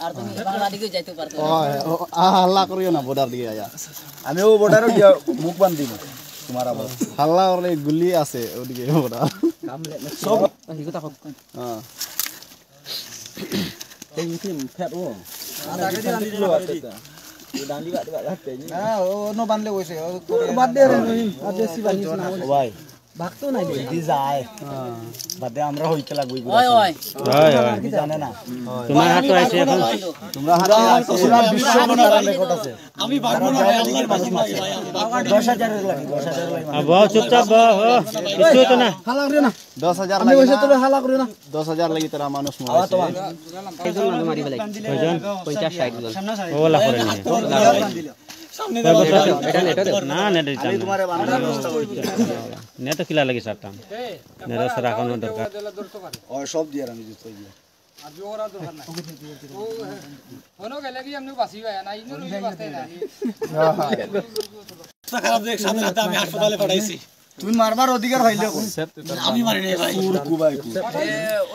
আর তুমি বাংলা দিকে যাইতে পারতো হাল্লা করিও না বর্ডার দিকে আয়া আমিও বর্ডারে গিয়ে মুখ বান্ধি তোমার আবার হাল্লা করলে গুলি আছে ওদিকে বর্ডার সব এই কথা কও হ্যাঁ এই মিটি ফেট ও ডান্ডি বাদ রাখতে না ও নো বানলে কইছে বাদ দে রে আর বেশি বানিস না ভাই ভাগতো নাই দি যায় বাদে আমরা হইতে লাগবই ওই ওই কি জানে না তোমার হাতে আছে এখন তোমরা হাতে পুরা বিশ্ব মনার রেকর্ড আছে আমি ভাগবো না আল্লাহর বাসি ভাই 10,000 এর লাগি 10,000 এর লাগি বাহ চুপচাপ বাহ কিছু তো না হালা করে না 10,000 আমি ওইসে তোরে হালা করে না 10,000 লাগি তোরা মানুষ আওয়া মরাইছে তোমার এইজন মানুষ মারি ফেলাই কয়জন 50 60 জন ওলা করে নি সামনে এটা নেট না নেট দিতাম না তোমারে বানানোর ব্যবস্থা করি নেট কিলা লাগি সারতাম নেট রাখানো দরকার ও সব দিয়ে আমি দিতে দিয়ে আজ ওরা দরকার নাই ও হনো গেলে কি আমনে বাসি ভাই না ইনো রুই বাসতে না তা খারাপ দেখ সামনে হাতে আমি হাসপাতালে পাঠাইছি তুমি মারবার অধিকার হইলে কোন আমি মারি নাই ভাই কুর কুবাই কু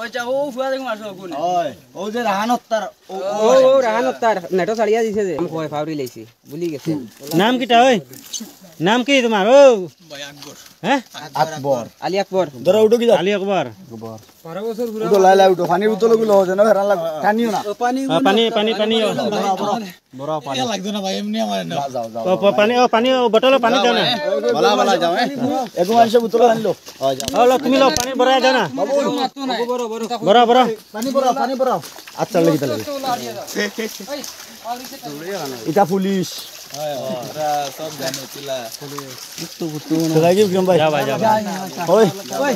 ওই যা ও ফুয়া দেখো মারছো কোন ওই ও যে রাহানত তার ও রাহানত তার নেটো ছাড়িয়া দিছে যে আমি কই ফাউরি লাইছি ভুলি গেছে নাম কিটা ওই নাম কি তোমার ও ভাই আকবর হ্যাঁ আকবর আলী আকবর ধরো উঠো কি আলী আকবর 12 বছর ঘুরে উঠো লাই লাই উঠো পানির বোতল গুলো যেন হেরান লাগ টানিও না পানি পানি পানি পানি বড় পানি এ লাগতো না ভাই এমনি আমার না যাও যাও পানি বটল পানি দাও না বলা বলা যাও এগো মানুষে বোতল আনলো ও তুমি লো পানি ভরা দাও না মারতো না বড় বড় বড় বড় পানি পড়াও আচ্ছা লাগি তাহলে তো লাড়িয়ে দাও এই আউরিছে এটা পুলিশ সব জানো চিলা রাগিব কেম ভাই যাও ভাই যাও ওই ওই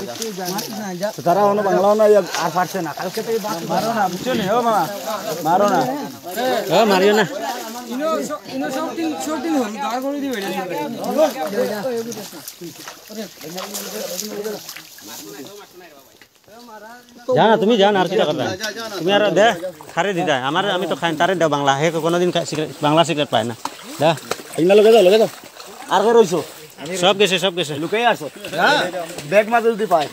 তারা অন্য বাংলাও না আর পারছে না কালকে থেকে মারো না বুঝছো নি ও মামা মারো না ও মারিও না ইনো সব দিন হল দাঁড় করে দিবে জানা তুমি জানা আর কিটা করবা তুমি আর দে খারে দি দা আমার আমি তো খাই তারে দাও বাংলা হে কোনদিন বাংলা সিগারেট পায় না দা ইনা লগে যাও আর কে রইছো সব গেছে লুকাই আসো হ্যাঁ ব্যাগ মাঝে যদি পায়